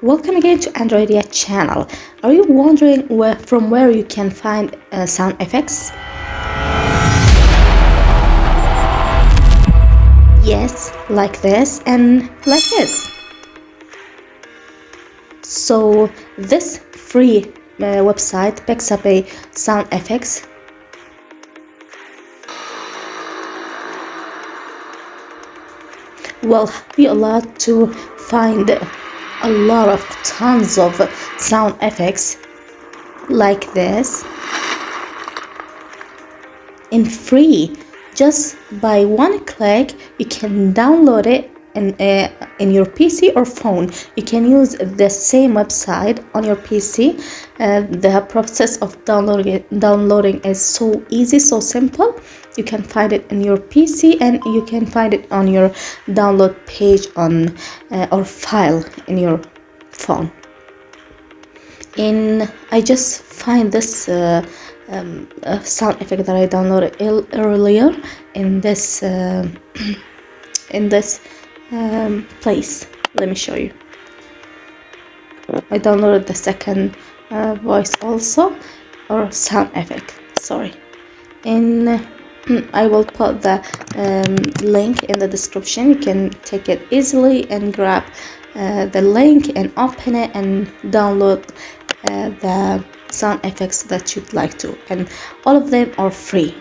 Welcome again to Androidia channel. Are you wondering from where you can find sound effects? Yes, like this and like this. So this free website picks up a sound effects. Will help you a lot to find a lot of tons of sound effects like this in free. Just by one click you can download it in your PC or phone. You can use the same website on your PC. The process of downloading is so easy, so simple. You can find it in your PC and you can find it on your download page on or file in your phone. I just find this sound effect that I downloaded earlier in this in this place. Let me show you. I downloaded the second voice also, or sound effect, sorry. I will put the link in the description. You can take it easily and grab the link and open it and download the sound effects that you'd like to, and all of them are free.